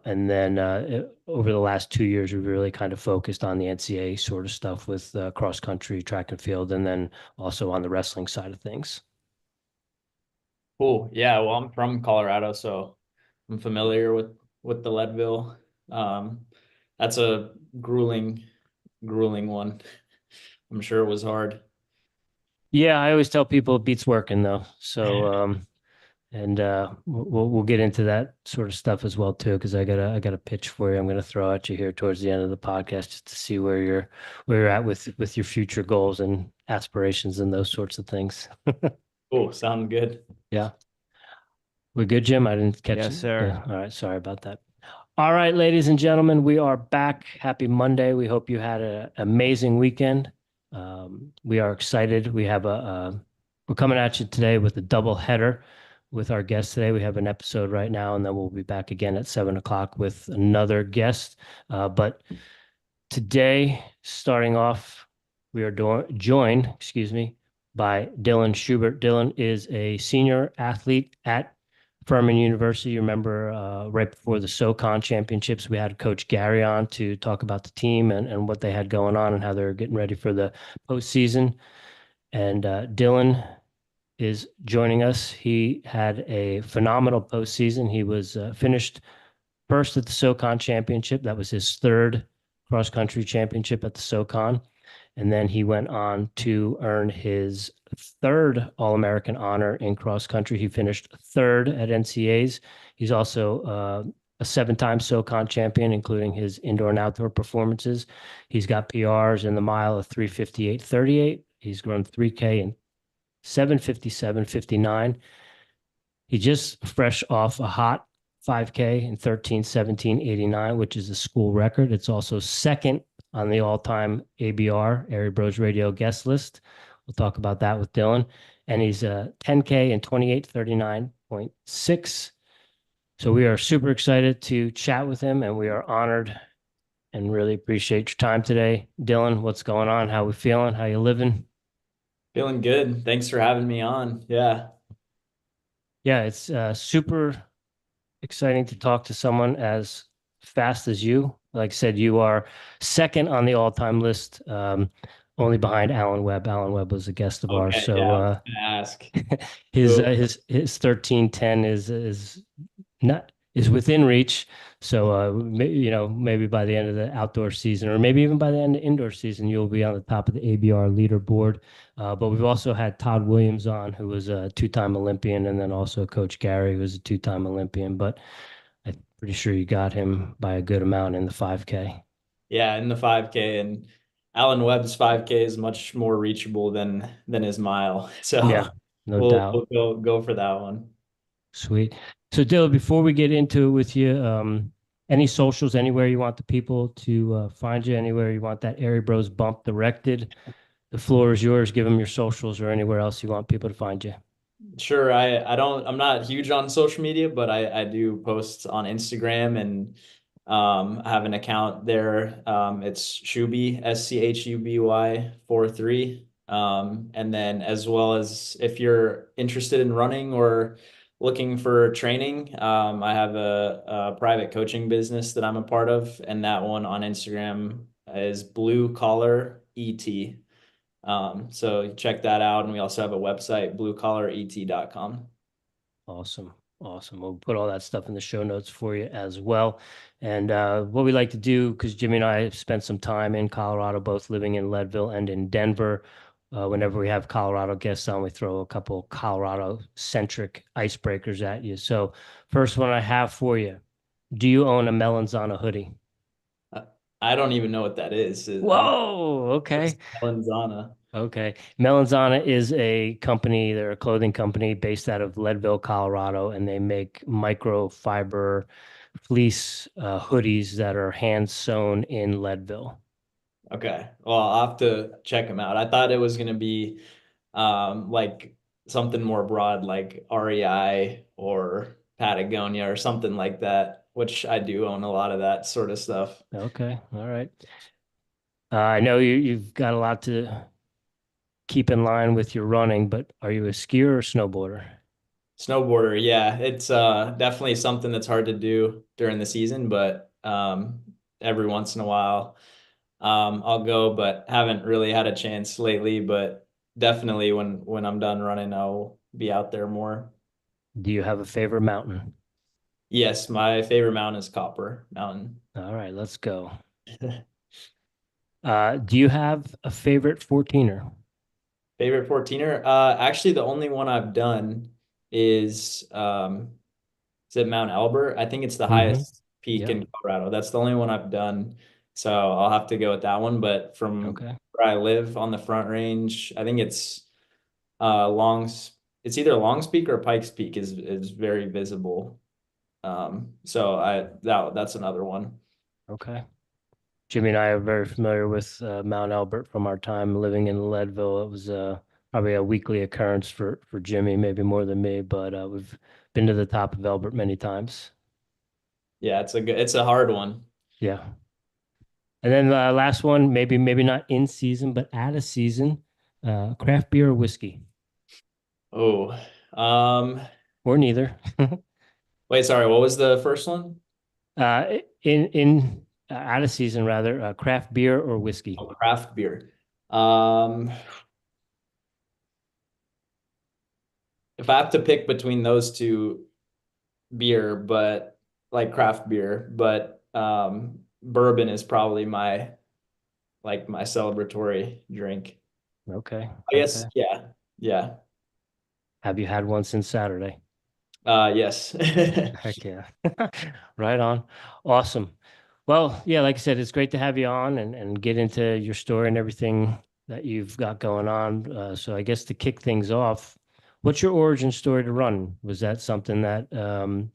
And then over the last 2 years, we've really kind of focused on the NCAA sort of stuff with cross country, track and field, and then also on the wrestling side of things. Cool. Yeah, well, I'm from Colorado, so I'm familiar with the Leadville. Um, that's a grueling one. I'm sure it was hard. Yeah, I always tell people it beats working though. So and we'll get into that sort of stuff as well too, because I got a pitch for you. I'm gonna throw at you here towards the end of the podcast just to see where you're at with your future goals and aspirations and those sorts of things. Cool. Sound good. Yeah. We're good, Jim. I didn't catch Yes, it. sir. Yeah. All right. Sorry about that. All right, ladies and gentlemen, we are back. Happy Monday. We hope you had an amazing weekend. We are excited. We're coming at you today with a double header with our guest today. We have an episode right now, and then we'll be back again at 7 o'clock with another guest. But today, starting off, we are joined, excuse me, by Dylan Schubert. Dylan is a senior athlete at Furman University. You remember right before the SoCon championships, we had Coach Gary on to talk about the team and what they had going on and how they're getting ready for the postseason. And Dylan is joining us. He had a phenomenal postseason. He was finished first at the SoCon championship. That was his third cross country championship at the SoCon. And then he went on to earn his third All American honor in cross country. He finished third at NCAAs. He's also a 7-time SoCon champion, including his indoor and outdoor performances. He's got PRs in the mile of 3:58:38. He's run 3K in 7:57:59. He just fresh off a hot 5K in 13:17:89, which is a school record. It's also second on the all-time ABR, Airy Bros Radio guest list. We'll talk about that with Dylan. And he's 10K in 28:39.6. So we are super excited to chat with him, and we are honored and really appreciate your time today. Dylan, what's going on? How we feeling? How you living? Feeling good. Thanks for having me on. Yeah. Yeah, it's super exciting to talk to someone as fast as you. Like I said, you are second on the all-time list, only behind Alan Webb. Alan Webb was a guest of ours, Okay. so Yeah, I was gonna ask. his So, uh, his his 13:10 is within reach. So maybe by the end of the outdoor season, or maybe even by the end of the indoor season, you'll be on the top of the ABR leaderboard. But we've also had Todd Williams on, who was a two-time Olympian, and then also Coach Gary, who was a two-time Olympian. But I'm pretty sure you got him by a good amount in the 5K. yeah, in the 5K, and Alan Webb's 5K is much more reachable than his mile. So Yeah, no we'll doubt. go for that one. Sweet. So, Dylan, before we get into it with you, any socials, anywhere you want the people to find you, anywhere you want that Airy Bros bump directed, the floor is yours. Give them your socials or anywhere else you want people to find you. Sure. I'm not huge on social media, but I do post on Instagram and I have an account there. It's Shuby, SCHUBY 43. And then as well as if you're interested in running or looking for training, I have a private coaching business that I'm a part of, and that one on Instagram is Blue Collar ET. So check that out. And we also have a website, bluecollaret.com. Awesome. Awesome. We'll put all that stuff in the show notes for you as well. And what we like to do, because Jimmy and I have spent some time in Colorado, both living in Leadville and in Denver. Whenever we have Colorado guests on, we throw a couple Colorado-centric icebreakers at you. So, first one I have for you. Do you own a Melanzana hoodie? Uh, I don't even know what that is. Whoa. What's Okay. Melanzana? Okay. Melanzana is a company, they're a clothing company based out of Leadville, Colorado, and they make microfiber fleece hoodies that are hand sewn in Leadville. Okay. Well, I'll have to check them out. I thought it was going to be like something more broad, like REI or Patagonia or something like that, which I do own a lot of that sort of stuff. Okay. All right. I know you've got a lot to keep in line with your running, but are you a skier or snowboarder? Snowboarder, yeah, it's definitely something that's hard to do during the season, but every once in a while I'll go, but haven't really had a chance lately, but definitely when I'm done running, I'll be out there more. Do you have a favorite mountain? Yes, my favorite mountain is Copper Mountain. All right, let's go. Do you have a favorite 14er? Favorite 14er? Actually, the only one I've done is is it Mount Albert? I think it's the Mm-hmm. highest peak Yep. in Colorado. That's the only one I've done. So I'll have to go with that one. But from Okay. where I live on the Front Range, I think it's Longs. It's either Longs Peak or Pikes Peak is very visible. So that's another one. Okay. Jimmy and I are very familiar with Mount Albert from our time living in Leadville. It was probably a weekly occurrence for Jimmy, maybe more than me, but we've been to the top of Albert many times. Yeah, it's a hard one. Yeah. And then the last one, maybe not in season, but at a season, craft beer or whiskey, Oh, um, or neither. wait, sorry, what was the first one? In out of season rather, craft beer or whiskey. Oh, craft beer. Um, if I have to pick between those two, beer, but like craft beer, but bourbon is probably my celebratory drink. Okay. I guess, Okay. yeah, yeah, Have you had one since Saturday? yes. Heck yeah. Right on. Awesome. Well, yeah, like I said, it's great to have you on and get into your story and everything that you've got going on. So I guess to kick things off, what's your origin story to run? Was that something that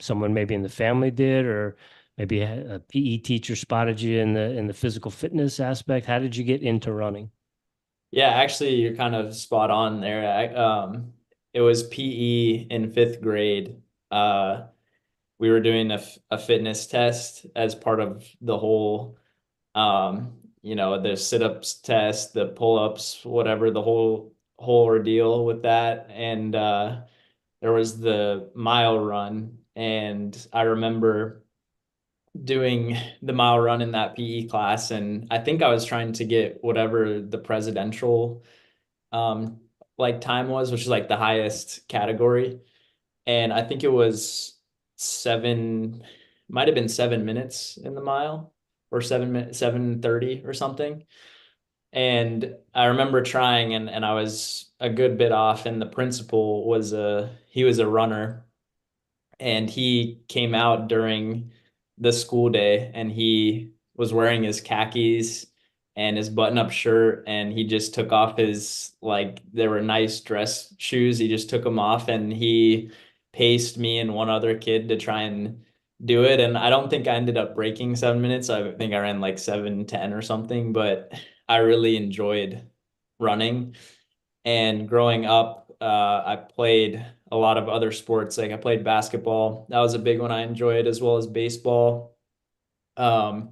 someone maybe in the family did, or maybe a PE teacher spotted you in the physical fitness aspect? How did you get into running? Yeah, actually, you're kind of spot on there. It was PE in fifth grade. We were doing a fitness test as part of the whole the sit-ups test, the pull-ups, whatever, the whole ordeal with that. And there was the mile run, and I remember doing the mile run in that PE class, and I think I was trying to get whatever the presidential um like time was, which is like the highest category. And I think it was seven, might have been 7 minutes in the mile, or 7:30 or something. And I remember trying, and I was a good bit off, and the principal he was a runner, and he came out during the school day, and he was wearing his khakis and his button-up shirt, and he just took off his, like, they were nice dress shoes. He just took them off, and he paced me and one other kid to try and do it. And I don't think I ended up breaking 7 minutes. I think I ran like 7:10 or something, but I really enjoyed running. And growing up, I played a lot of other sports. Like I played basketball. That was a big one I enjoyed, as well as baseball. Um,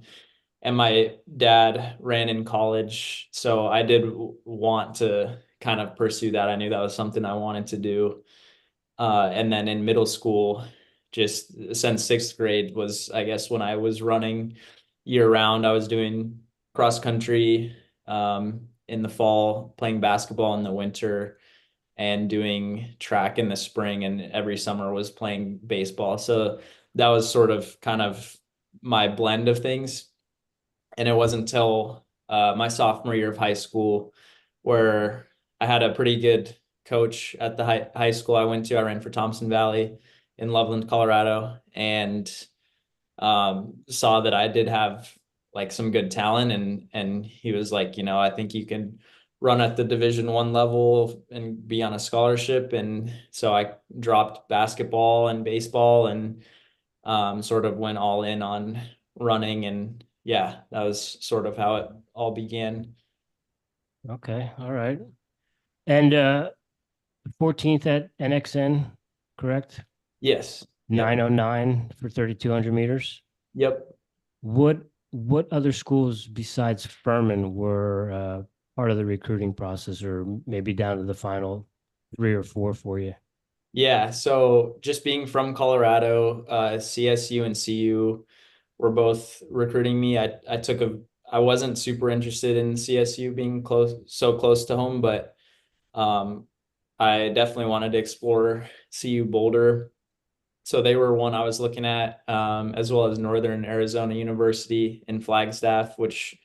and my dad ran in college, so I did want to kind of pursue that. I knew that was something I wanted to do. And then in middle school, just since sixth grade was, I guess, when I was running year round. I was doing cross country in the fall, playing basketball in the winter, and doing track in the spring, and every summer was playing baseball. So that was sort of kind of my blend of things. And it wasn't until my sophomore year of high school where I had a pretty good coach at the high school I went to. I ran for Thompson Valley in Loveland, Colorado, and saw that I did have like some good talent, and he was like, I think you can run at the Division 1 level and be on a scholarship. And so I dropped basketball and baseball, and sort of went all in on running. And yeah, that was sort of how it all began. Okay. All right. And 14th at NXN, correct? Yes. Yep. 909 for 3,200 meters. Yep. What other schools besides Furman were part of the recruiting process, or maybe down to the final three or four for you? Yeah, so just being from Colorado, CSU and CU were both recruiting me. I wasn't super interested in CSU being so close to home, but um, I definitely wanted to explore CU Boulder. So they were one I was looking at, as well as Northern Arizona University in Flagstaff, which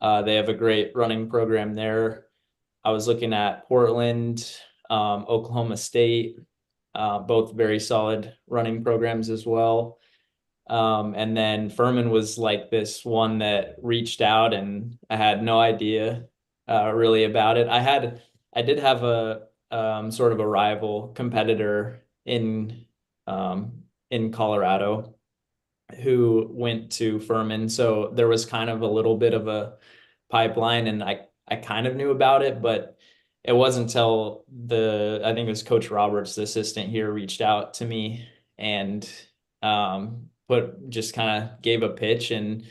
they have a great running program there. I was looking at Portland, Oklahoma State, both very solid running programs as well. And then Furman was like this one that reached out, and I had no idea really about it. I did have a sort of a rival competitor in Colorado who went to Furman, so there was kind of a little bit of a pipeline, and I kind of knew about it, but it wasn't until I think it was Coach Roberts, the assistant here, reached out to me and put just kind of gave a pitch and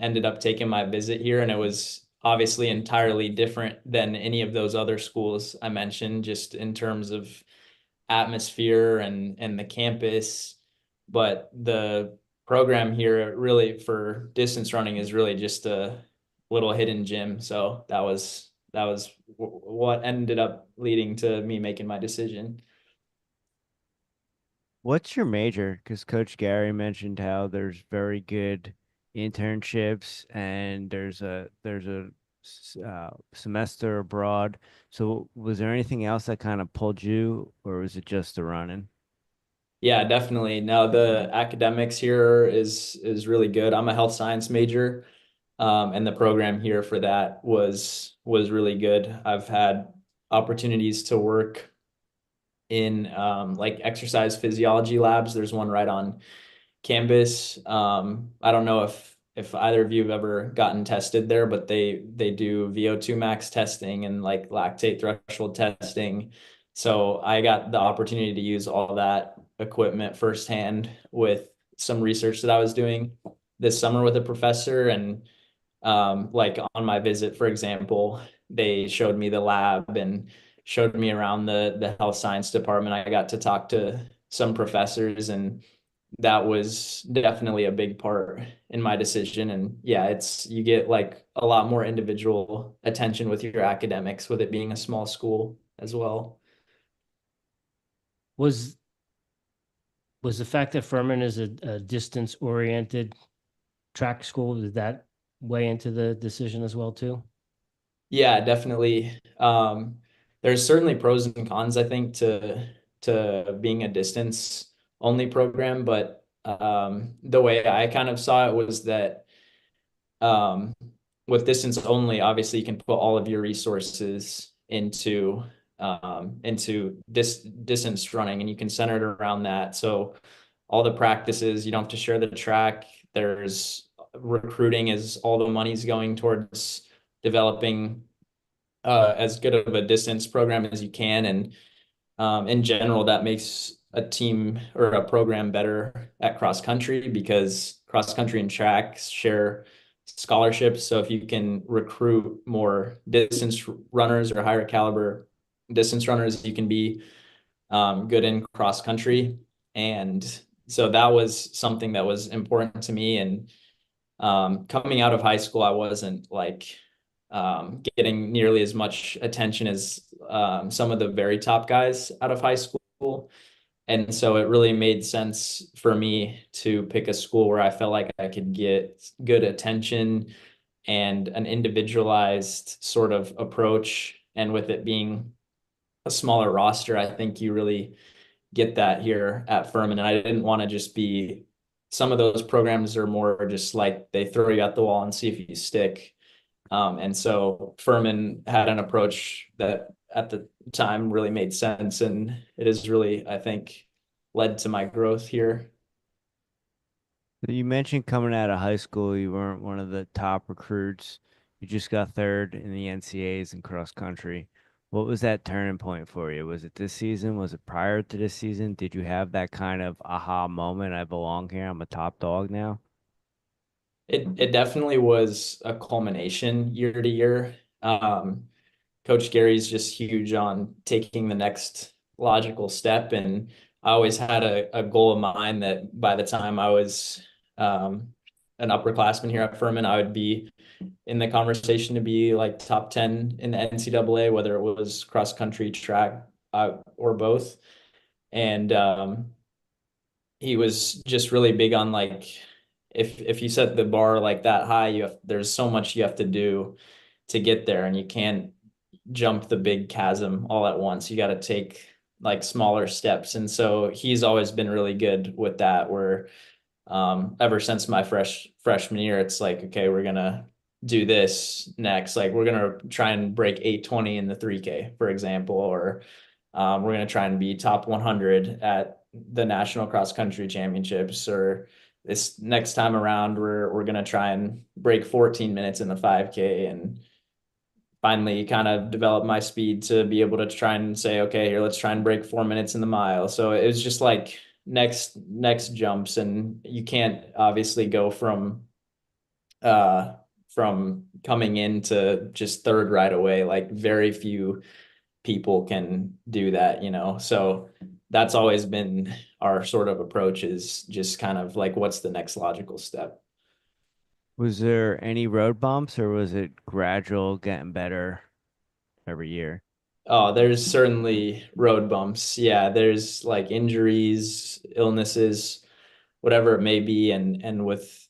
ended up taking my visit here, and it was obviously entirely different than any of those other schools I mentioned, just in terms of atmosphere and the campus. But the program here really for distance running is really just a little hidden gem. So that was what ended up leading to me making my decision. What's your major? Because Coach Gary mentioned how there's very good internships and there's a semester abroad. So was there anything else that kind of pulled you, or was it just the running? Yeah, definitely. No, the academics here is really good. I'm a health science major, and the program here for that was really good. I've had opportunities to work in like exercise physiology labs. There's one right on campus. I don't know if either of you have ever gotten tested there, but they do VO2 max testing and like lactate threshold testing. So I got the opportunity to use all that equipment firsthand with some research that I was doing this summer with a professor. And like on my visit, for example, they showed me the lab and showed me around the health science department. I got to talk to some professors, and that was definitely a big part in my decision. And yeah, it's you get like a lot more individual attention with your academics with it being a small school as well. Was was the fact that Furman is a distance oriented track school, did that weigh into the decision as well too? Yeah, definitely. There's certainly pros and cons, I think, to being a distance only program, but the way I kind of saw it was that um, with distance only, obviously you can put all of your resources into distance running, and you can center it around that. So all the practices, you don't have to share the track. There's recruiting is all the money's going towards developing as good of a distance program as you can. And in general, that makes a team or a program better at cross country because cross country and track share scholarships. So if you can recruit more distance runners or higher caliber distance runners, you can be good in cross country. And so that was something that was important to me. And coming out of high school, I wasn't like getting nearly as much attention as some of the very top guys out of high school. And so it really made sense for me to pick a school where I felt like I could get good attention and an individualized sort of approach. And with it being a smaller roster, I think you really get that here at Furman. And I didn't want to just be, some of those programs are more just like they throw you at the wall and see if you stick. And so Furman had an approach that at the time really made sense. And it has really, I think, led to my growth here. You mentioned coming out of high school, you weren't one of the top recruits. You just got third in the NCAAs in cross country. What was that turning point for you? Was it this season? Was it prior to this season? Did you have that kind of aha moment? I belong here. I'm a top dog now. It definitely was a culmination year to year. Coach Gary's just huge on taking the next logical step. And I always had a goal of mine that by the time I was an upperclassman here at Furman, I would be in the conversation to be like top 10 in the NCAA, whether it was cross country, track, or both. And he was just really big on like, if you set the bar like that high, there's so much you have to do to get there, and you can't jump the big chasm all at once. You got to take like smaller steps. And so he's always been really good with that, where ever since my freshman year, it's like, okay, we're gonna do this next. Like we're gonna try and break 820 in the 3K, for example, or we're gonna try and be top 100 at the national cross country championships, or this next time around, we're gonna try and break 14 minutes in the 5K. And finally kind of develop my speed to be able to try and say, okay, here, let's try and break 4 minutes in the mile. So it was just like next jumps. And you can't obviously go from coming into just third right away. Like very few people can do that, you know. So that's always been our sort of approach, is just kind of like, what's the next logical step? Was there any road bumps or was it gradual getting better every year? Oh, there's certainly road bumps. Yeah, there's like injuries, illnesses, whatever it may be. And with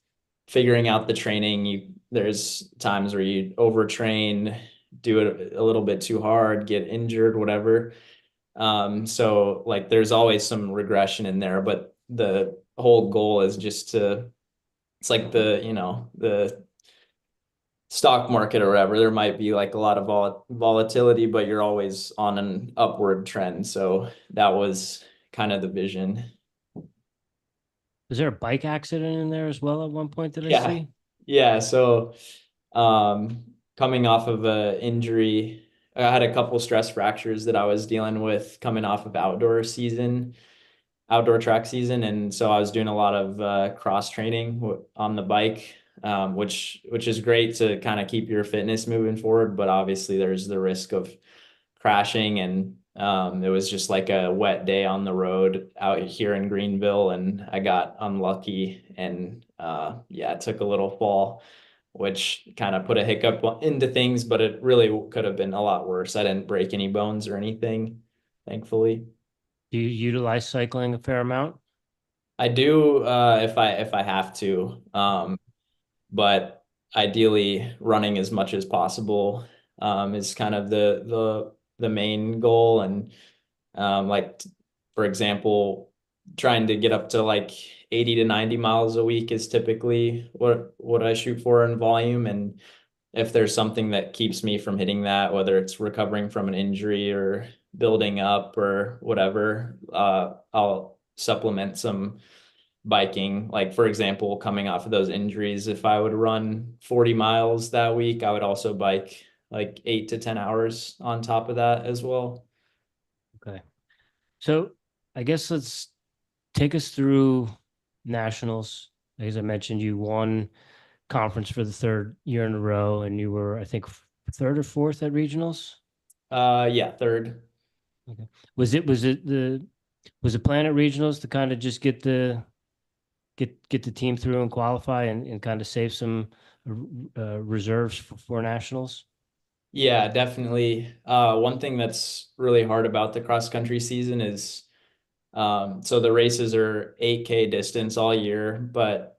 figuring out the training, there's times where you overtrain, do it a little bit too hard, get injured, whatever. So like there's always some regression in there, but the whole goal is just to, it's like the stock market or whatever. There might be like a lot of volatility, but you're always on an upward trend. So that was kind of the vision. Was there a bike accident in there as well at one point that I Yeah. see? Yeah. So coming off of a injury, I had a couple stress fractures that I was dealing with coming off of outdoor track season. And so I was doing a lot of cross training on the bike, which is great to kind of keep your fitness moving forward. But obviously there's the risk of crashing. And it was just like a wet day on the road out here in Greenville, and I got unlucky and yeah, took a little fall, which kind of put a hiccup into things, but it really could have been a lot worse. I didn't break any bones or anything, thankfully. Do you utilize cycling a fair amount? I do if I have to, but ideally running as much as possible is kind of the main goal. And like for example, trying to get up to like 80 to 90 miles a week is typically what I shoot for in volume. And if there's something that keeps me from hitting that, whether it's recovering from an injury or building up or whatever, I'll supplement some biking. Like for example, coming off of those injuries, if I would run 40 miles that week, I would also bike like 8 to 10 hours on top of that as well. Okay. So I guess let's take us through nationals. As I mentioned, you won conference for the third year in a row, and you were, I think, third or fourth at regionals. Yeah, third. Okay. Was the plan at regionals to kind of just get the team through and qualify and kind of save some reserves for nationals? Yeah, definitely. One thing that's really hard about the cross country season is so the races are 8K distance all year, but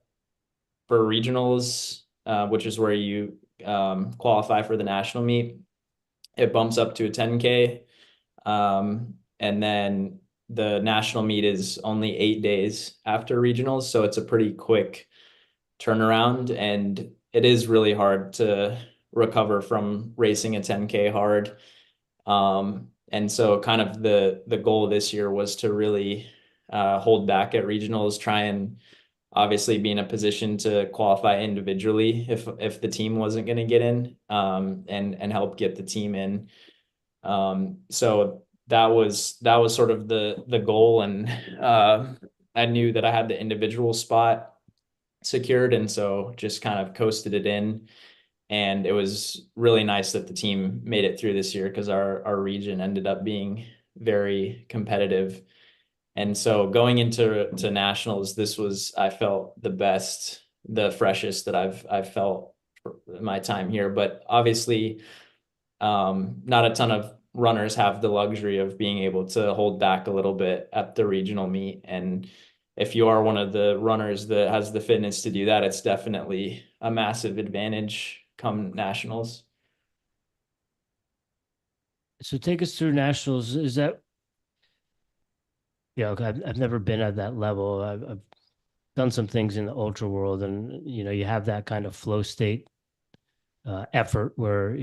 for regionals, which is where you qualify for the national meet, it bumps up to a 10K. And then the national meet is only 8 days after regionals. So it's a pretty quick turnaround. And it is really hard to recover from racing a 10K hard. And so kind of the goal this year was to really hold back at regionals, try and obviously be in a position to qualify individually if the team wasn't going to get in, and help get the team in. So that was sort of the goal. And I knew that I had the individual spot secured, and so just kind of coasted it in. And it was really nice that the team made it through this year, because our region ended up being very competitive. And so going into nationals, this was, I felt, the best, the freshest that I've felt for my time here. But obviously, not a ton of runners have the luxury of being able to hold back a little bit at the regional meet. And if you are one of the runners that has the fitness to do that, it's definitely a massive advantage come nationals. So take us through nationals. Is that, I've never been at that level. I've done some things in the ultra world, and you have that kind of flow state effort where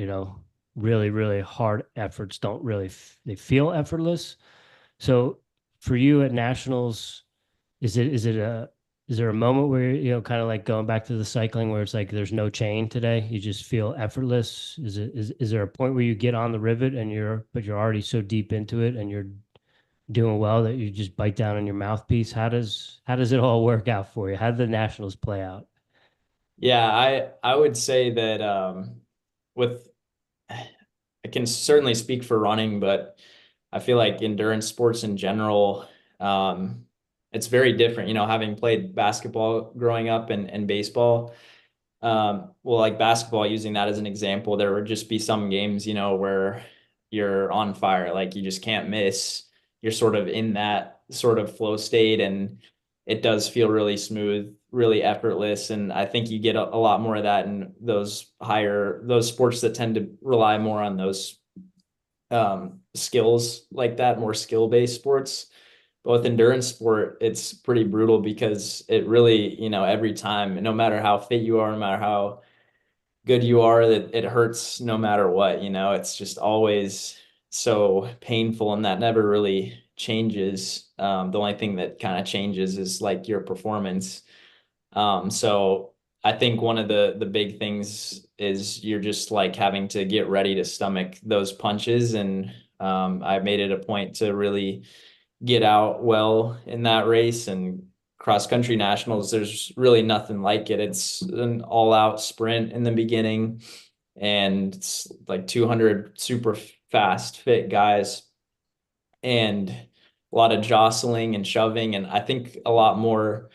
really really hard efforts don't really they feel effortless. So for you at nationals, is there a moment where kind of like going back to the cycling where it's like there's no chain today, you just feel effortless? Is there a point where you get on the rivet and you're already so deep into it and you're doing well that you just bite down on your mouthpiece? How does it all work out for you? How did the nationals play out? Yeah, I would say that with I can certainly speak for running, but I feel like endurance sports in general, it's very different. Having played basketball growing up and baseball, well, like basketball, using that as an example, there would just be some games, where you're on fire, like you just can't miss. You're sort of in that sort of flow state, and it does feel really smooth, really effortless. And I think you get a lot more of that in those sports that tend to rely more on those skills like that, more skill-based sports. But with endurance sport, it's pretty brutal because it really, every time, no matter how fit you are, no matter how good you are, that it hurts no matter what. It's just always so painful, and that never really changes. The only thing that kind of changes is like your performance. So I think one of the big things is you're just like having to get ready to stomach those punches. And I made it a point to really get out well in that race. And cross country nationals, there's really nothing like it. It's an all out sprint in the beginning, and it's like 200 super fast, fit guys, and a lot of jostling and shoving. And I think a lot more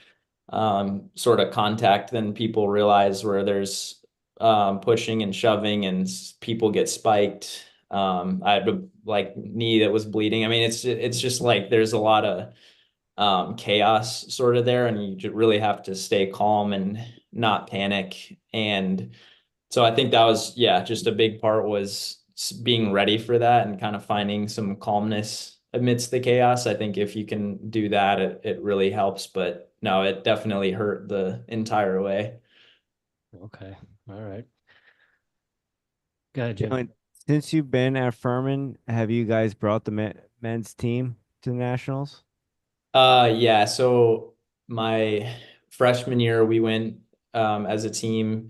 sort of contact than people realize, where there's pushing and shoving and people get spiked. I had a like knee that was bleeding. I mean, it's just like there's a lot of chaos sort of there, and you really have to stay calm and not panic. And so I think that was, yeah, just a big part was being ready for that and kind of finding some calmness amidst the chaos. I think if you can do that, it really helps. But no, it definitely hurt the entire way. Okay. All right. Go ahead, Jim. Dylan, since you've been at Furman, have you guys brought the men's team to the nationals? Yeah, so my freshman year we went as a team,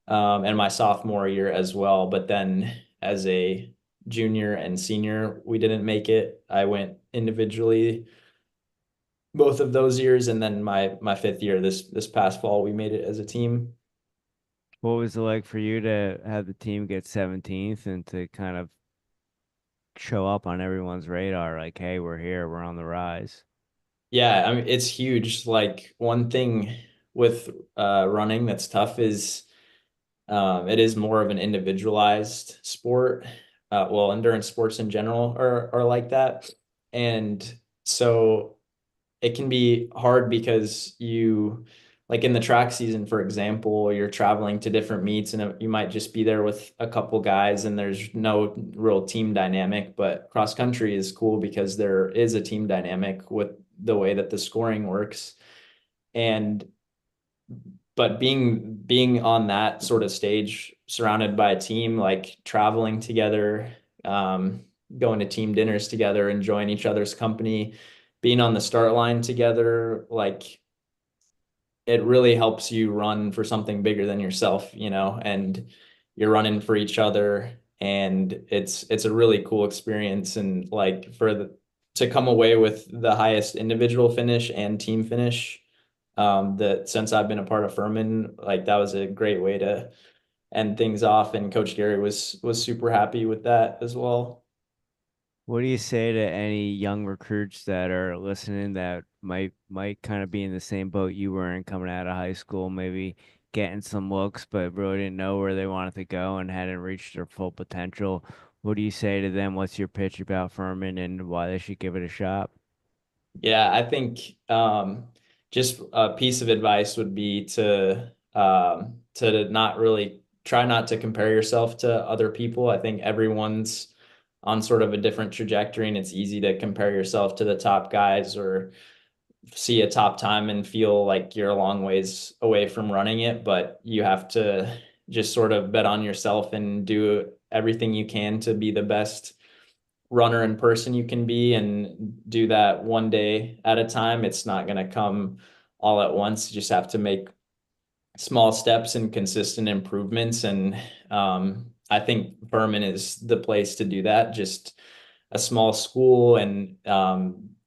and my sophomore year as well. But then as a junior and senior, we didn't make it. I went individually both of those years, and then my fifth year, this past fall, we made it as a team. What was it like for you to have the team get 17th and to kind of show up on everyone's radar like, hey, we're here, we're on the rise? Yeah, I mean, it's huge. Like one thing with running that's tough is it is more of an individualized sport. Well, endurance sports in general are like that. And so it can be hard because like in the track season, for example, you're traveling to different meets, and you might just be there with a couple guys and there's no real team dynamic. But cross country is cool because there is a team dynamic with the way that the scoring works. And but being on that sort of stage, surrounded by a team, like traveling together, going to team dinners together, enjoying each other's company, being on the start line together, like it really helps you run for something bigger than yourself, and you're running for each other. And it's a really cool experience. And like to come away with the highest individual finish and team finish, that since I've been a part of Furman, like that was a great way to end things off. And Coach Gary was super happy with that as well. What do you say to any young recruits that are listening that might kind of be in the same boat you were in coming out of high school, maybe getting some looks, but really didn't know where they wanted to go and hadn't reached their full potential? What do you say to them? What's your pitch about Furman and why they should give it a shot? Yeah, I think just a piece of advice would be to not really try not to compare yourself to other people. I think everyone's on sort of a different trajectory, and it's easy to compare yourself to the top guys or see a top time and feel like you're a long ways away from running it, but you have to just sort of bet on yourself and do everything you can to be the best runner in person you can be, and do that one day at a time. It's not going to come all at once. You just have to make small steps and consistent improvements. And I think Furman is the place to do that. Just a small school, and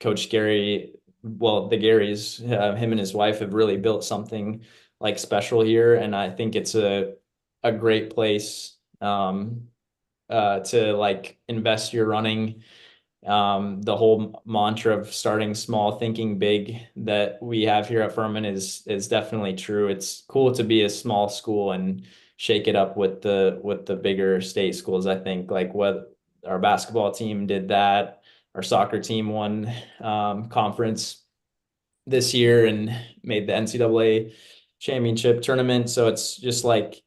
Coach Gary, well, the Garys, him and his wife have really built something like special here. And I think it's a great place to like invest your running. The whole mantra of starting small, thinking big that we have here at Furman is definitely true. It's cool to be a small school and shake it up with the bigger state schools. I think like what our basketball team did that, our soccer team won conference this year and made the NCAA championship tournament. So it's just like,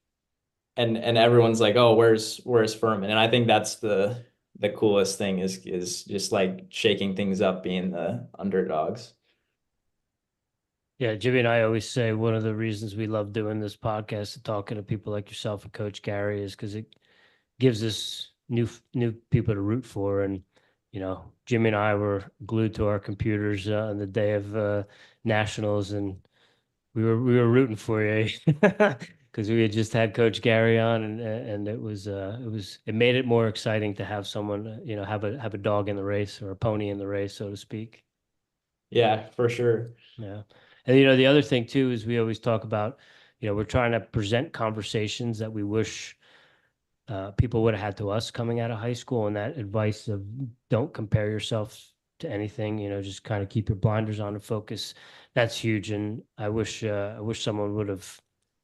and everyone's like, oh, where's Furman? And I think that's the coolest thing is just like shaking things up, being the underdogs. Yeah, Jimmy and I always say one of the reasons we love doing this podcast and talking to people like yourself and Coach Gary is because it gives us new people to root for. And Jimmy and I were glued to our computers on the day of nationals, and we were rooting for you because we had just had Coach Gary on, and it made it more exciting to have someone have a dog in the race or a pony in the race, so to speak. Yeah, for sure. Yeah. And the other thing too is we always talk about, we're trying to present conversations that we wish people would have had to us coming out of high school, and that advice of don't compare yourself to anything, just kind of keep your blinders on and focus. That's huge. And I wish someone would have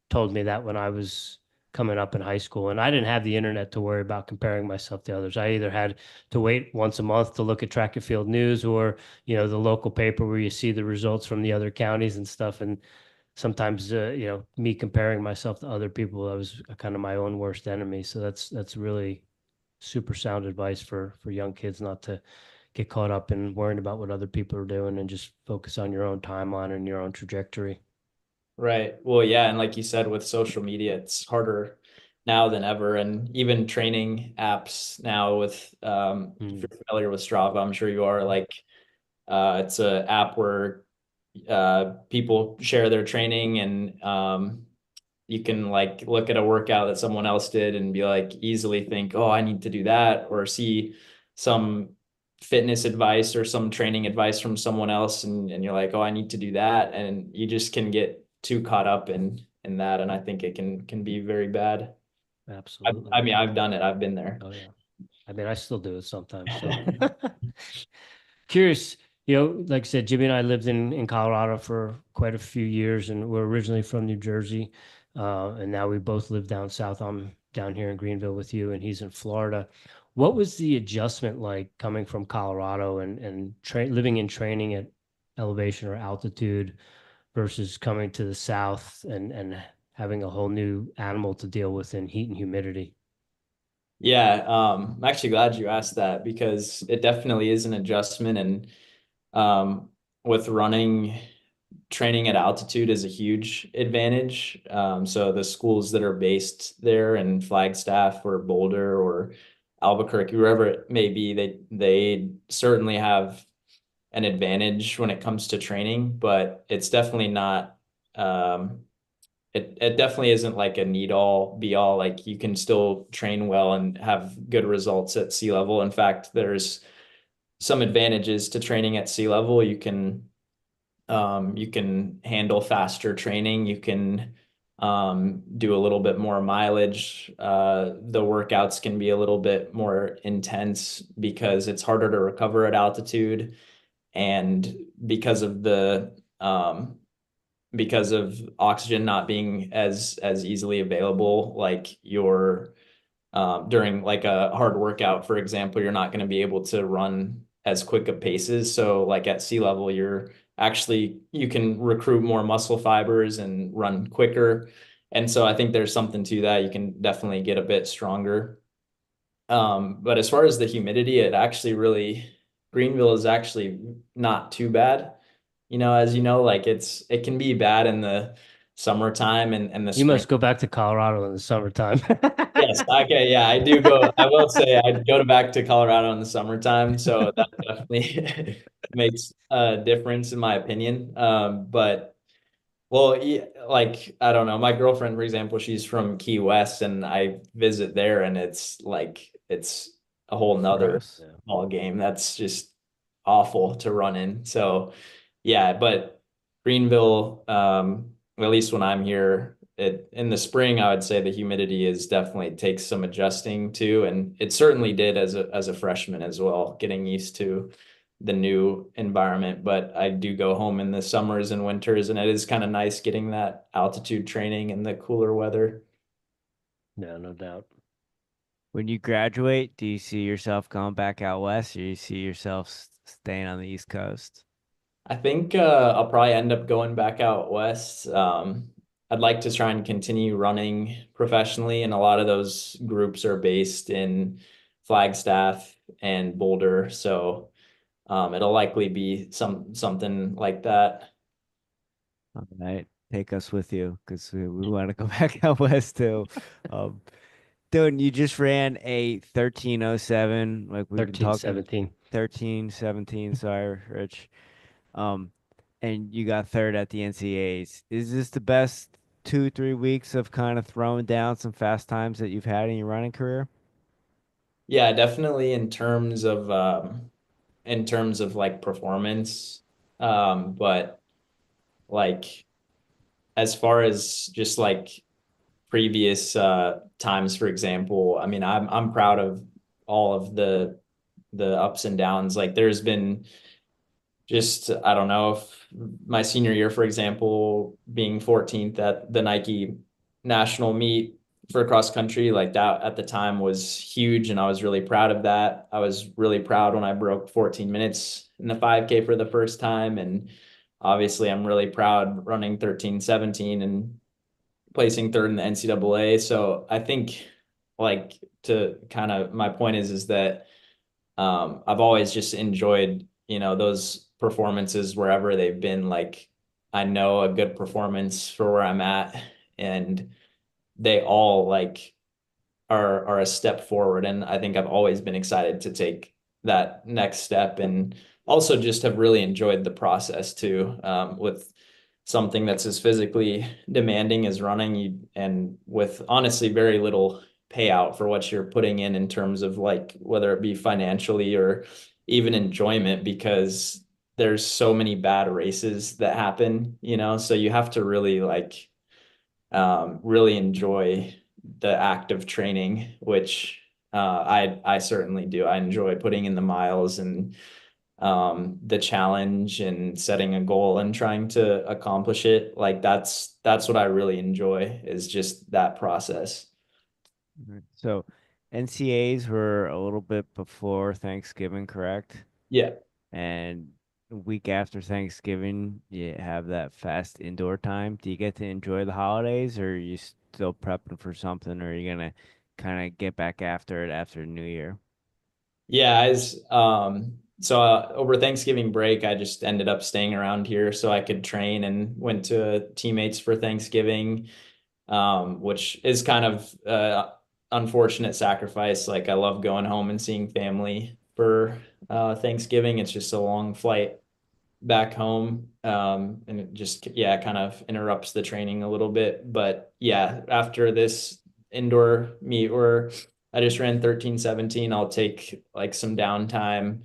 told me that when I was coming up in high school. And I didn't have the internet to worry about comparing myself to others. I either had to wait once a month to look at track and field news, or, the local paper where you see the results from the other counties and stuff. And sometimes, me comparing myself to other people, I was kind of my own worst enemy. So that's really super sound advice for young kids, not to get caught up in worrying about what other people are doing and just focus on your own timeline and your own trajectory. Right. Well, yeah, and like you said, with social media, it's harder now than ever. And even training apps now with if Mm. you're familiar with Strava, I'm sure you are, like it's an app where people share their training, and you can like look at a workout that someone else did and be like easily think, oh, I need to do that, or see some fitness advice or some training advice from someone else, and you're like, oh, I need to do that. And you just can get too caught up in that. And I think it can be very bad. I Absolutely. mean, I've done it. I've been there. Oh yeah. I mean, I still do it sometimes. So curious, like I said, Jimmy and I lived in Colorado for quite a few years, and we're originally from New Jersey. And now we both live down south. I'm down here in Greenville with you, and he's in Florida. What was the adjustment like coming from Colorado and living in training at elevation or altitude versus coming to the south and having a whole new animal to deal with in heat and humidity? Yeah, I'm actually glad you asked that, because it definitely is an adjustment. And with running, training at altitude is a huge advantage. So the schools that are based there in Flagstaff or Boulder or Albuquerque, wherever it may be, they certainly have an advantage when it comes to training, but it's definitely not it definitely isn't like a need all be all. Like you can still train well and have good results at sea level. In fact, there's some advantages to training at sea level. You can handle faster training. You can do a little bit more mileage. The workouts can be a little bit more intense because it's harder to recover at altitude, and because of oxygen not being as easily available, like your during like a hard workout, for example, you're not going to be able to run as quick of paces. So like at sea level, you can recruit more muscle fibers and run quicker. And so I think there's something to that. You can definitely get a bit stronger. But as far as the humidity, Greenville is actually not too bad. As you know, like it can be bad in the summertime and the You spring. must go back to Colorado in the summertime. Yes, okay, yeah, I do go. I will say I go back to Colorado in the summertime, so that definitely makes a difference in my opinion. But well, yeah, like I don't know, my girlfriend, for example, she's from Key West, and I visit there, and it's a whole nother Gross. ball game. That's just awful to run in. So yeah, but Greenville, at least when I'm here, in the spring, I would say the humidity is definitely takes some adjusting to, and it certainly did as a freshman as well, getting used to the new environment. But I do go home in the summers and winters, and it is kind of nice getting that altitude training in the cooler weather. No, no doubt. When you graduate, do you see yourself going back out west, or you see yourself staying on the East Coast? I think I'll probably end up going back out west. I'd like to try and continue running professionally, and a lot of those groups are based in Flagstaff and Boulder, so it'll likely be something like that. All right, take us with you because we want to go back out west too. Um, Dylan, you just ran a 13:07, like we've been 13, talking 17. 13:17. Sorry, Rich. Um, and you got third at the NCAAs. Is this the best 2, 3 weeks of kind of throwing down some fast times that you've had in your running career? Yeah, definitely in terms of like performance. But like as far as just like previous times, for example, I mean, I'm proud of all of the ups and downs. Like there's been just, I don't know, if my senior year, for example, being 14th at the Nike national meet for cross country, like that at the time was huge. And I was really proud of that. I was really proud when I broke 14 minutes in the 5K for the first time. And obviously I'm really proud running 13:17 and placing third in the NCAA. So I think like to kind of my point is that I've always just enjoyed, those performances wherever they've been. Like I know a good performance for where I'm at, and they all like are a step forward. And I think I've always been excited to take that next step, and also just have really enjoyed the process too, with something that's as physically demanding as running, and with honestly very little payout for what you're putting in terms of like whether it be financially or even enjoyment, because there's so many bad races that happen, so you have to really like really enjoy the act of training, which I certainly do. I enjoy putting in the miles and the challenge and setting a goal and trying to accomplish it. Like that's what I really enjoy, is just that process. Right. So NCAAs were a little bit before Thanksgiving, correct? Yeah. And a week after Thanksgiving, you have that fast indoor time. Do you get to enjoy the holidays, or are you still prepping for something, or are you gonna kind of get back after it after New Year? Yeah, so over Thanksgiving break, I just ended up staying around here so I could train, and went to teammates for Thanksgiving, which is kind of unfortunate sacrifice. Like I love going home and seeing family for Thanksgiving. It's just a long flight back home, and it just, yeah, kind of interrupts the training a little bit. But yeah, after this indoor meet where I just ran 13:17, I'll take like some downtime,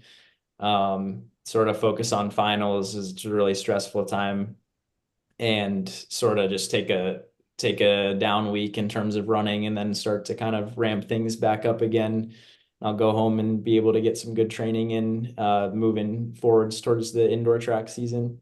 sort of focus on finals, is a really stressful time, and sort of just take take a down week in terms of running and then start to kind of ramp things back up again. I'll go home and be able to get some good training in moving forwards towards the indoor track season.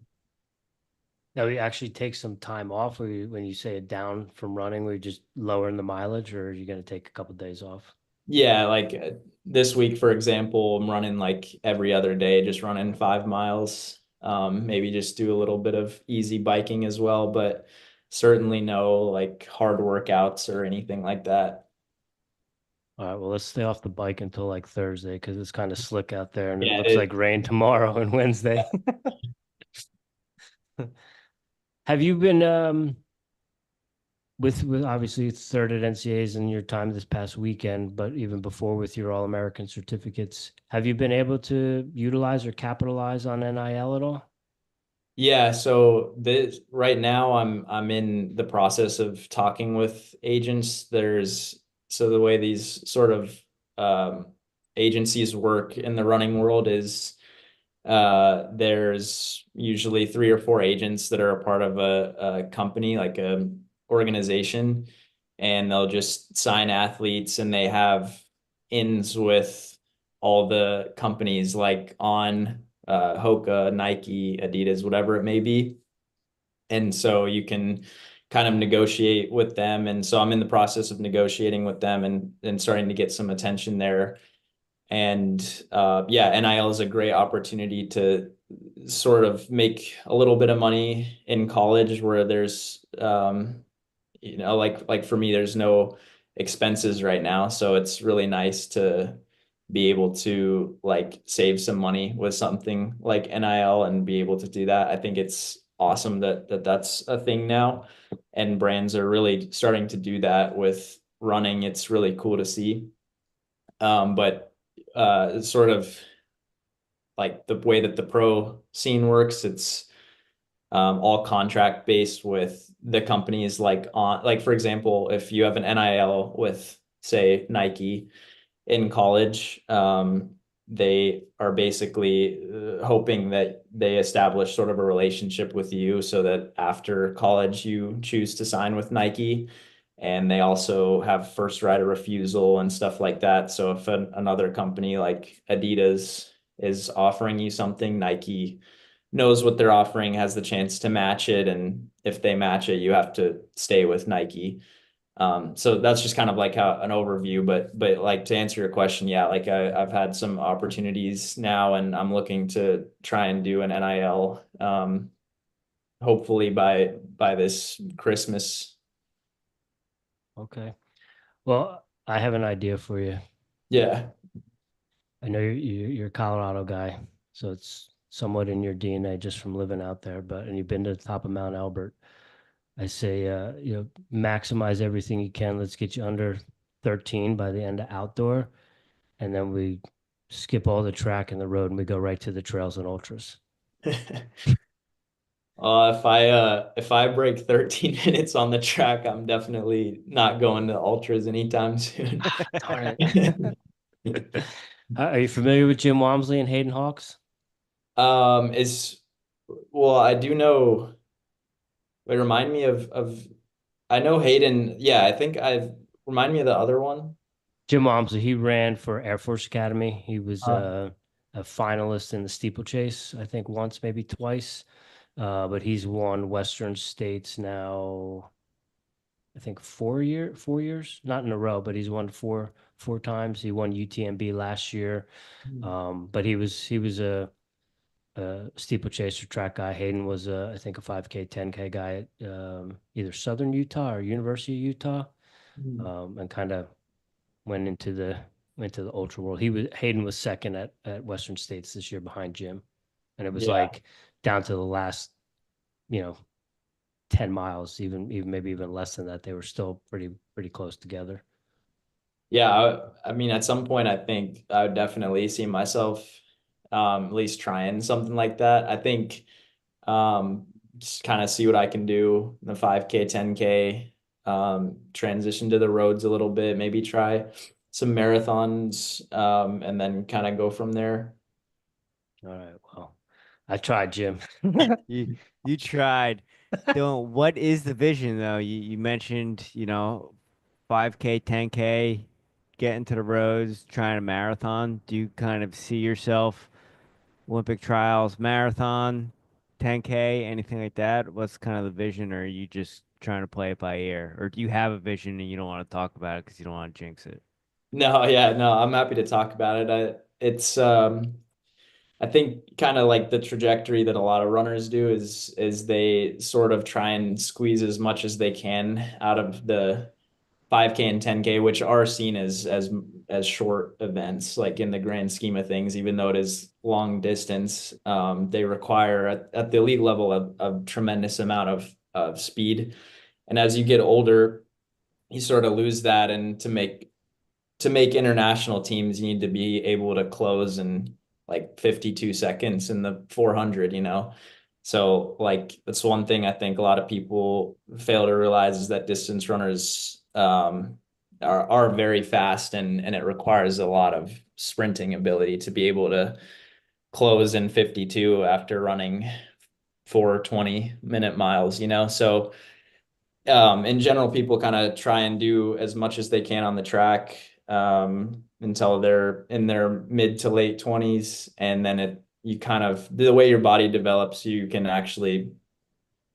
Now we actually take some time off when you say it down from running, we just lowering the mileage, or are you going to take a couple of days off? Yeah, like this week, for example, I'm running like every other day, just running 5 miles. Maybe just do a little bit of easy biking as well, but certainly no like hard workouts or anything like that. All right, well, let's stay off the bike until like Thursday because it's kind of slick out there and it Yeah, looks like rain tomorrow and Wednesday. Have you been with obviously it's third at NCAAs in your time this past weekend, but even before with your All-American certificates, have you been able to utilize or capitalize on NIL at all? Yeah, so this right now I'm in the process of talking with agents. So the way these sort of um, agencies work in the running world is there's usually 3 or 4 agents that are a part of a company, like a organization, and they'll just sign athletes and they have ins with all the companies like on Hoka, Nike, Adidas, whatever it may be. And so you can kind of negotiate with them. And so I'm in the process of negotiating with them and starting to get some attention there. And yeah, NIL is a great opportunity to sort of make a little bit of money in college where there's like for me, there's no expenses right now. So it's really nice to be able to like save some money with something like NIL and be able to do that. I think it's awesome that that's a thing now. And brands are really starting to do that with running. It's really cool to see. But it's sort of like the way that the pro scene works, it's all contract based with the companies like on like for example, if you have an NIL with say Nike in college, they are basically hoping that they establish sort of a relationship with you so that after college you choose to sign with Nike. And they also have first right of refusal and stuff like that. So if another company like Adidas is offering you something, Nike knows what they're offering, has the chance to match it. And if they match it, you have to stay with Nike. So that's just kind of like how an overview, but like to answer your question, yeah, like I've had some opportunities now and I'm looking to try and do an NIL hopefully by this Christmas. Okay. Well, I have an idea for you. Yeah. I know you're a Colorado guy, so it's somewhat in your DNA just from living out there, but and you've been to the top of Mount Albert. I say maximize everything you can. Let's get you under 13 by the end of outdoor, and then we skip all the track and the road and we go right to the trails and ultras. If I break 13 minutes on the track, I'm definitely not going to ultras anytime soon. Darn it. Are you familiar with Jim Walmsley and Hayden Hawks? Is well, I do know. Wait, remind me of I know Hayden. Yeah, I think I've remind me of the other one. Jim Walmsley, he ran for Air Force Academy. He was Uh, a finalist in the steeplechase, I think once, maybe twice. But he's won Western States now, I think 4 years, not in a row, but he's won four times. He won UTMB last year. But he was a steeplechaser track guy. Hayden was I think a 5K, 10K guy at either Southern Utah or University of Utah, and kind of went into the ultra world. Hayden was second at Western States this year behind Jim, and it was yeah, like down to the last, you know, 10 miles, even maybe even less than that. They were still pretty close together. yeah. I mean, at some point, I think I would definitely see myself at least trying something like that. I think just kind of see what I can do in the 5K, 10K, transition to the roads a little bit, maybe try some marathons, and then kind of go from there. All right. Well, I tried, Jim. You you tried. Dylan, what is the vision though? You mentioned, 5K, 10K, getting to the roads, trying a marathon. Do you kind of see yourself Olympic trials, marathon, 10K, anything like that? What's kind of the vision, or are you just trying to play it by ear? Or do you have a vision and you don't want to talk about it because you don't want to jinx it? No, yeah, no, I'm happy to talk about it. It's I think kind of like the trajectory that a lot of runners do is they sort of try and squeeze as much as they can out of the 5K and 10K, which are seen as short events, like in the grand scheme of things, even though it is long distance, they require at the elite level a tremendous amount of speed. And as you get older, you sort of lose that. And to make international teams, you need to be able to close in like 52 seconds in the 400, So like that's one thing I think a lot of people fail to realize is that distance runners are very fast, and it requires a lot of sprinting ability to be able to close in 52 after running 4 20-minute miles, So in general, people kind of try and do as much as they can on the track until they're in their mid to late 20s. And then you kind of, the way your body develops, you can actually,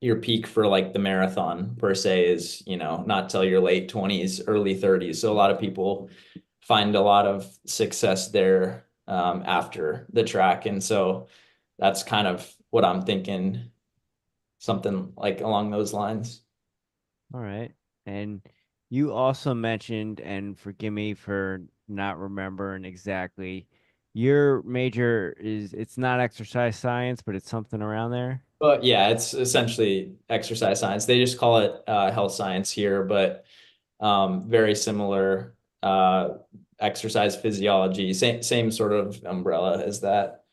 your peak for like the marathon per se is, not till your late 20s, early 30s. So a lot of people find a lot of success there after the track. And so that's kind of what I'm thinking, something like along those lines. All right. And you also mentioned, and forgive me for not remembering exactly, your major is it's not exercise science, but it's something around there. But yeah, it's essentially exercise science. They just call it health science here, but very similar exercise physiology, same sort of umbrella as that.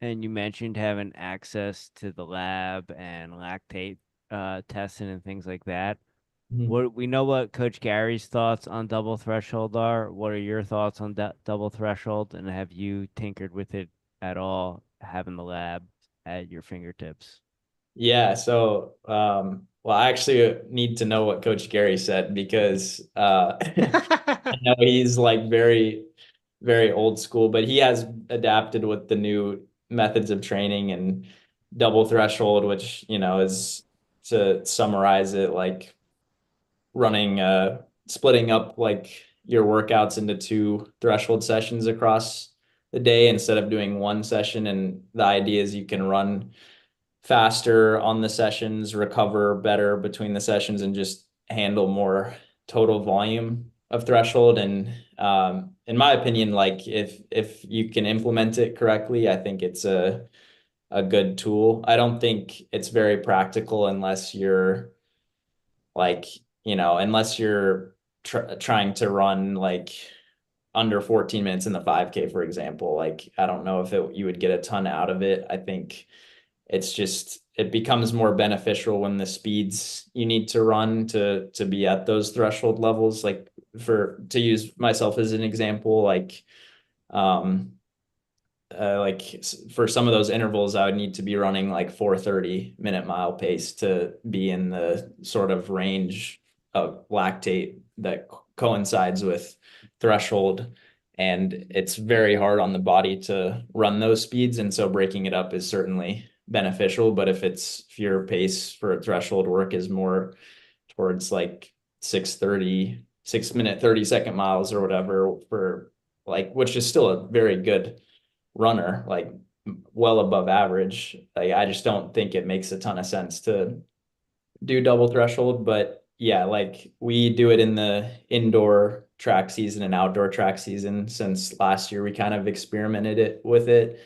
And you mentioned having access to the lab and lactate testing and things like that. Mhm. What we know what Coach Gary's thoughts on double threshold are. What are your thoughts on double threshold? And have you tinkered with it at all, having the lab at your fingertips? Yeah, so well, I actually need to know what Coach Gary said because I know he's like very, very old school, but he has adapted with the new methods of training and double threshold, which, is, to summarize it, like running splitting up like your workouts into two threshold sessions across the day instead of doing one session. And the idea is you can run faster on the sessions, recover better between the sessions, and just handle more total volume of threshold. And in my opinion, like if you can implement it correctly, I think it's a good tool. I don't think it's very practical unless you're like, unless you're trying to run like under 14 minutes in the 5K, for example. Like, I don't know if you would get a ton out of it. I think it's just, it becomes more beneficial when the speeds you need to run to be at those threshold levels. Like, to use myself as an example, um, for some of those intervals, I would need to be running like 4:30-minute mile pace to be in the sort of range of lactate that coincides with threshold. And it's very hard on the body to run those speeds. And so breaking it up is certainly beneficial. But if your pace for threshold work is more towards like 6:30, 6 minute, 30-second miles or whatever, for like, which is still a very good runner, like well above average. Like, I just don't think it makes a ton of sense to do double threshold. But yeah, like we do it in the indoor track season and outdoor track season. Since last year, we kind of experimented with it.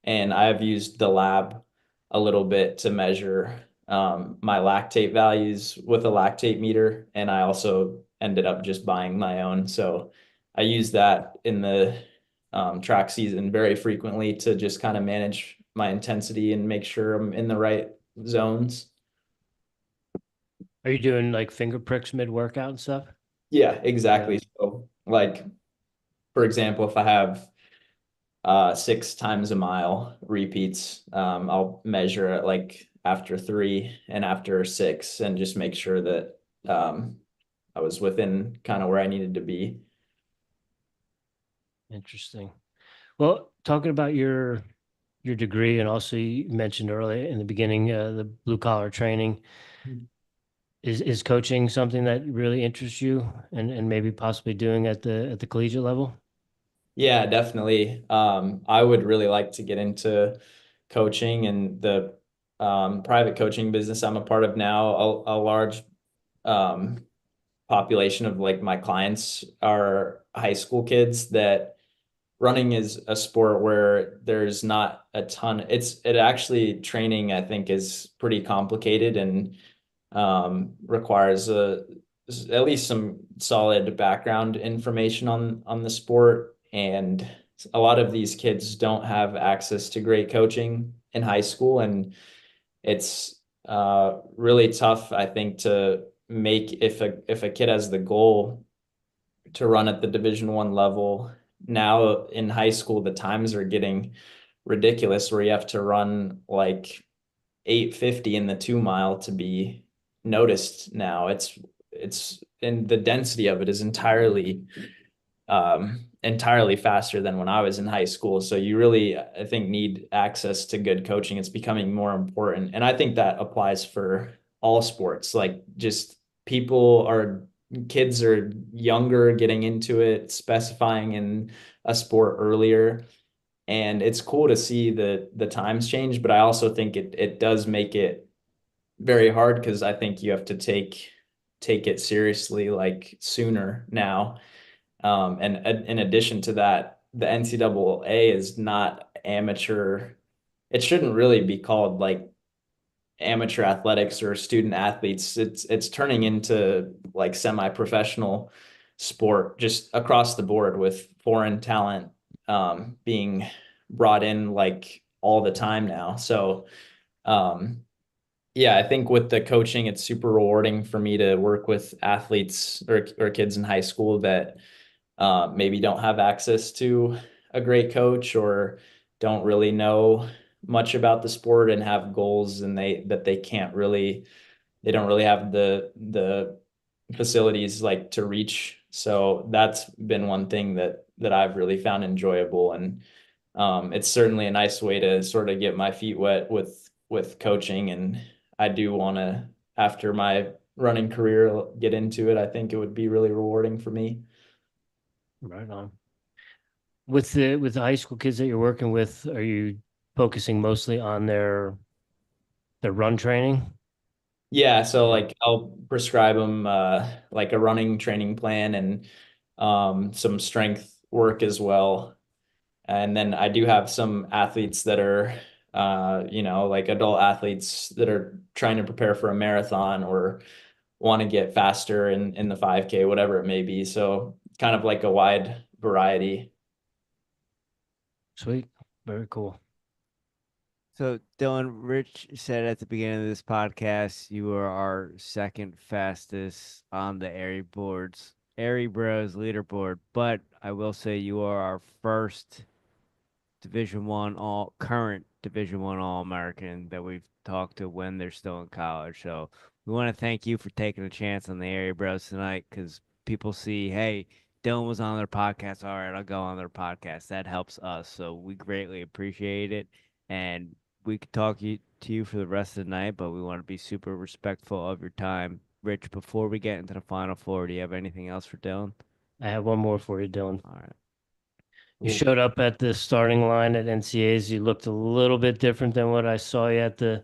And I've used the lab a little bit to measure my lactate values with a lactate meter. And I also ended up just buying my own. So I use that in the track season very frequently to just kind of manage my intensity and make sure I'm in the right zones. Are you doing like finger pricks mid workout and stuff? Yeah, Yeah. exactly. So like, for example, if I have 6 times a mile repeats, I'll measure at like after 3 and after 6, and just make sure that I was within kind of where I needed to be. Interesting. Well, talking about your degree, and also you mentioned earlier in the beginning, the blue collar training. Is coaching something that really interests you, and maybe possibly doing at the collegiate level? Yeah, definitely. I would really like to get into coaching and the private coaching business I'm a part of now. A large um, population of like my clients are high school kids that running is a sport where there's not a ton. It actually training, I think, is pretty complicated and requires at least some solid background information on the sport. And a lot of these kids don't have access to great coaching in high school, and it's really tough, I think, to make if a kid has the goal to run at the Division 1 level. Now in high school, the times are getting ridiculous where you have to run like 8:50 in the 2 mile to be noticed now. It's and the density of it is entirely faster than when I was in high school. So you really, I think, need access to good coaching. It's becoming more important. And I think that applies for all sports. Like just people are kids are younger getting into it, specifying in a sport earlier. And it's cool to see the times change, but I also think it does make it very hard because I think you have to take it seriously like sooner now. And in addition to that, the NCAA is not amateur. It shouldn't really be called like amateur athletics or student athletes. It's turning into like semi-professional sport just across the board with foreign talent being brought in like all the time now. So um, yeah, I think with the coaching, it's super rewarding for me to work with athletes or kids in high school that maybe don't have access to a great coach or don't really know much about the sport and have goals and they can't really they don't really have the facilities like to reach. So that's been one thing that I've really found enjoyable, and it's certainly a nice way to sort of get my feet wet with coaching. And I do want to, after my running career, get into it. I think it would be really rewarding for me. Right on. With the high school kids that you're working with, are you focusing mostly on their run training? Yeah, so Yeah. like I'll prescribe them like a running training plan and some strength work as well. And then I do have some athletes that are like adult athletes that are trying to prepare for a marathon or want to get faster in the 5K, whatever it may be. So kind of like a wide variety. Sweet. Very cool. So, Dylan, Rich said at the beginning of this podcast, you are our second fastest on the Airy Bros leaderboard. But I will say you are our first Division 1 current Division 1 All-American that we've talked to when they're still in college. So we want to thank you for taking a chance on the Airy Bros tonight because people see, hey, Dylan was on their podcast. All right, I'll go on their podcast. That helps us. So we greatly appreciate it. And we could to you for the rest of the night, but we want to be super respectful of your time. Rich, before we get into the Final Four, do you have anything else for Dylan? I have one more for you, Dylan. All right. You Cool. showed up at the starting line at NCAAs. You looked a little bit different than what I saw you at the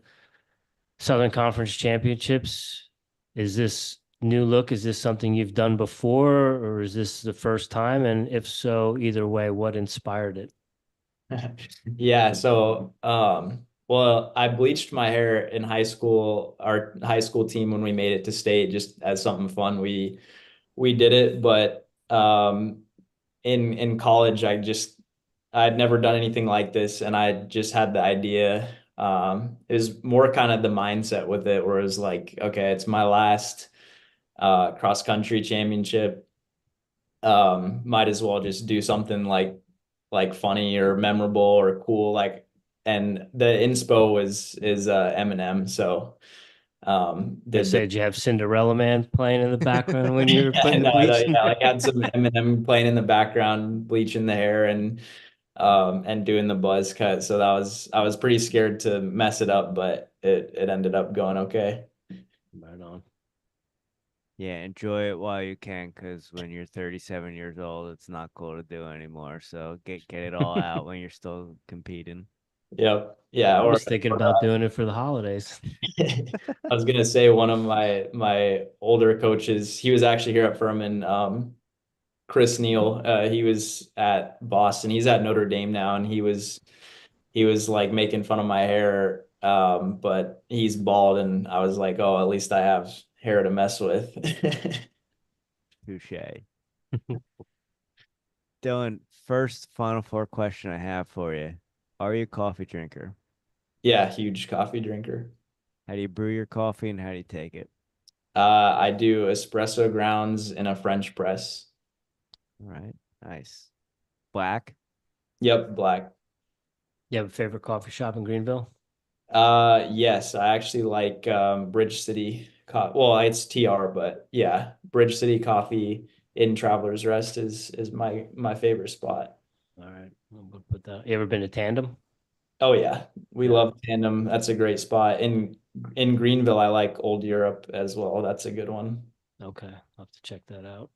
Southern Conference Championships. Is this new look? Is this something you've done before, or is this the first time? And if so, either way, what inspired it? Yeah, so well, I bleached my hair in high school, our high school team when we made it to state just as something fun. We did it, but in college I'd never done anything like this and I just had the idea. It was more kind of the mindset with it where it was like, okay, it's my last cross country championship. Might as well just do something like funny or memorable or cool. Like and the inspo is Eminem. So I did the said you have Cinderella Man playing in the background when you were yeah, putting the no, bleach in yeah, there. like had some Eminem playing in the background, bleaching the hair and doing the buzz cut. So I was pretty scared to mess it up, but it ended up going okay. Right on. Yeah, enjoy it while you can, because when you're 37 years old, it's not cool to do anymore. So get it all out when you're still competing. Yep. Yeah. I was thinking about doing it for the holidays. I was gonna say one of my older coaches, he was actually here at Furman, Chris Neal. He was at Boston. He's at Notre Dame now, and he was like making fun of my hair. But he's bald, and I was like, oh, at least I have hair to mess with. Touche. Dylan, first Final Four question I have for you. Are you a coffee drinker? Yeah, huge coffee drinker. How do you brew your coffee and how do you take it? I do espresso grounds in a French press. All right, nice. Black? Yep, black. You have a favorite coffee shop in Greenville? Yes, I actually like Bridge City well, it's TR, but yeah, Bridge City Coffee in Travelers Rest is my favorite spot. All right, we'll put that. You ever been to Tandem? Oh yeah, we Yeah. love Tandem. That's a great spot. In Greenville, I like Old Europe as well. That's a good one. Okay, I'll have to check that out.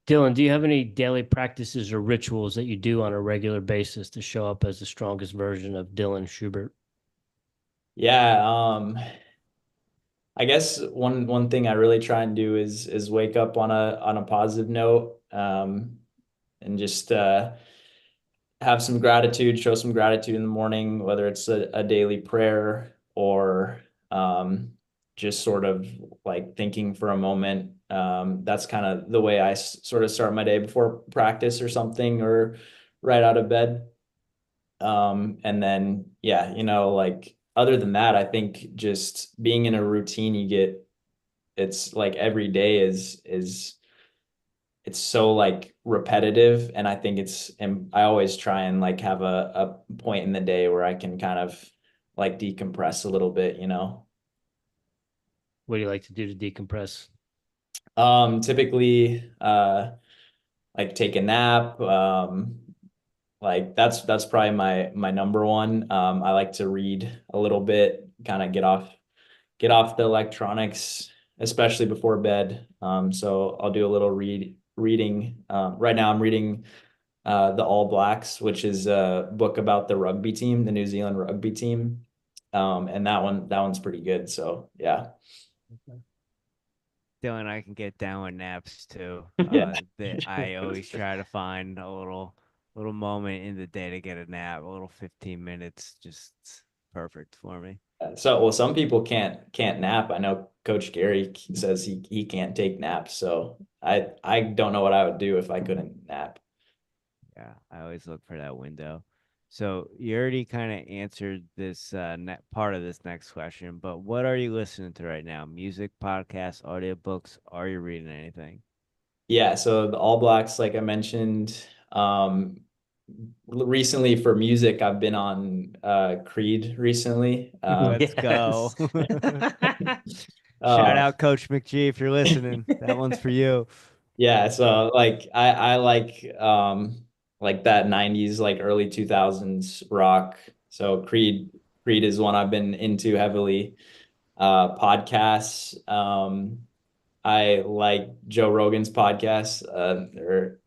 Dylan, do you have any daily practices or rituals that you do on a regular basis to show up as the strongest version of Dylan Schubert? Yeah, I guess one thing I really try and do is wake up on a positive note, and just have some gratitude, show some gratitude in the morning, whether it's a daily prayer or just sort of like thinking for a moment. That's kind of the way I sort of start my day before practice or something, or right out of bed. And then, yeah, like other than that, I think just being in a routine, it's like every day is it's so like repetitive, and I think and I always try and like have a point in the day where I can kind of like decompress a little bit. What do you like to do to decompress? Typically like take a nap. Like that's probably my number one. I like to read a little bit, kind of get off the electronics, especially before bed. So I'll do a little reading. Right now I'm reading The All Blacks, which is a book about the rugby team, the New Zealand rugby team. And that one's pretty good. So yeah. Dylan, I can get down with naps too. Yeah. I always try to find a little moment in the day to get a nap, a little 15 minutes, just perfect for me. So well, some people can't nap. I know Coach Gary says he can't take naps. So I don't know what I would do if I couldn't nap. Yeah, I always look for that window. So you already kind of answered this part of this next question, but what are you listening to right now? Music, podcasts, audiobooks? Are you reading anything? Yeah, so the All Blacks, like I mentioned, recently for music, I've been on Creed recently. Let's go. Yes. Shout Uh, out Coach McGee if you're listening. That one's for you. yeah, so like I like that 90s, like early 2000s rock. So Creed is one I've been into heavily. Podcasts. I like Joe Rogan's podcast.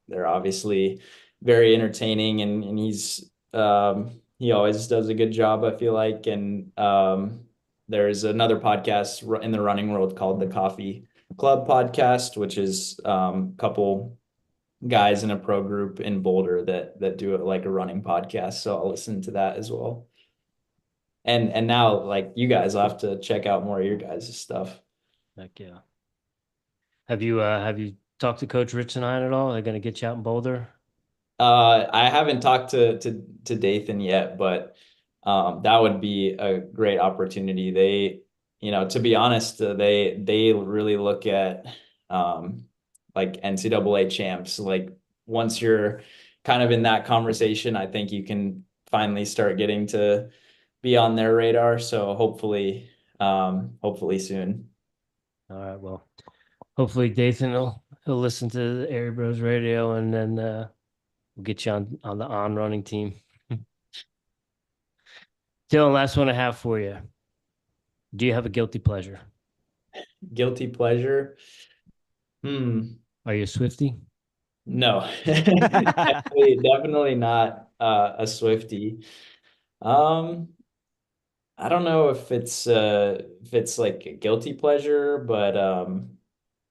They're obviously very entertaining, and he always does a good job, I feel like. And there's another podcast in the running world called the Coffee Club podcast, which is a couple guys in a pro group in Boulder that do it like a running podcast. So I'll listen to that as well. And now like you guys, I'll have to check out more of your guys' stuff. Heck yeah. Have you talked to Coach Rich and I at all? They're gonna get you out in Boulder. I haven't talked to Dathan yet, but that would be a great opportunity. To be honest, they really look at like NCAA champs. Like once you're kind of in that conversation, I think you can finally start getting to be on their radar. So hopefully soon. All right. Well, hopefully Dathan he'll listen to the Airy Bros radio, and then we'll get you on the on running team. Dylan, last one I have for you. Do you have a guilty pleasure? Guilty pleasure. Hmm. Are you a Swiftie? No, definitely not a Swiftie. Um, I don't know if it's like a guilty pleasure, but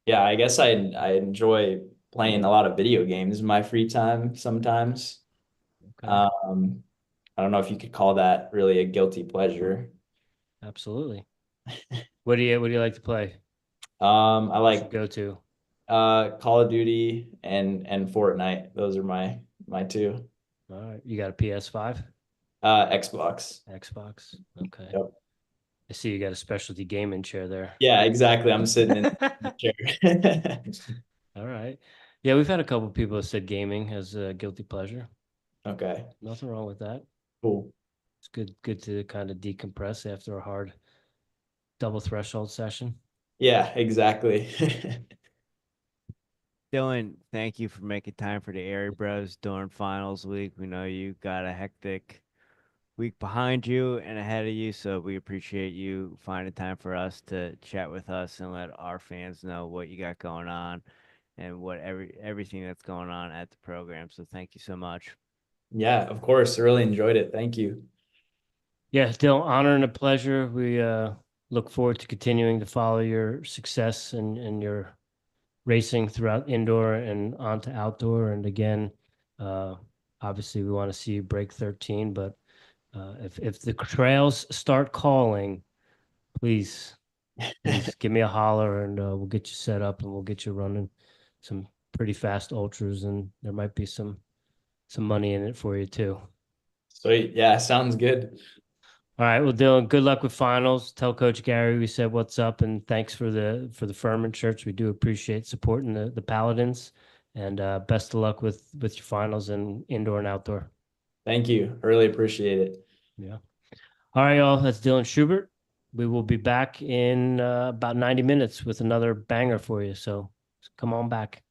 yeah, I guess I enjoy playing a lot of video games in my free time sometimes. Okay. I don't know if you could call that really a guilty pleasure. Absolutely. What do you like to play? I What's your like go-to? Call of Duty and Fortnite. Those are my two. All right. You got a PS5? Xbox. Xbox? Okay. Yep. I see you got a specialty gaming chair there. Yeah, exactly. I'm sitting in the chair. All right. Yeah, we've had a couple people that said gaming as a guilty pleasure. Okay, Nothing wrong with that. cool. It's good to kind of decompress after a hard double threshold session. Yeah, exactly. Dylan, thank you for making time for the Airy Bros during finals week. We know you got a hectic week behind you and ahead of you, so we appreciate you finding time for us to chat with us and let our fans know what you got going on and what everything that's going on at the program. So thank you so much. Yeah, of course. I really enjoyed it. Thank you. Yeah, Dylan, honor and a pleasure. We look forward to continuing to follow your success and your racing throughout indoor and onto outdoor. And again, uh, obviously we want to see you break 13, but if the trails start calling, please give me a holler, and we'll get you set up, and we'll get you running some pretty fast ultras, and there might be some money in it for you too. Sweet. Yeah, sounds good. All right, well, Dylan, good luck with finals. Tell Coach Gary we said what's up, and thanks for the Furman shirts. We do appreciate supporting the Paladins, and best of luck with your finals and indoor and outdoor. Thank you. I really appreciate it. Yeah. All right, y'all. That's Dylan Schubert. We will be back in about 90 minutes with another banger for you. So come on back.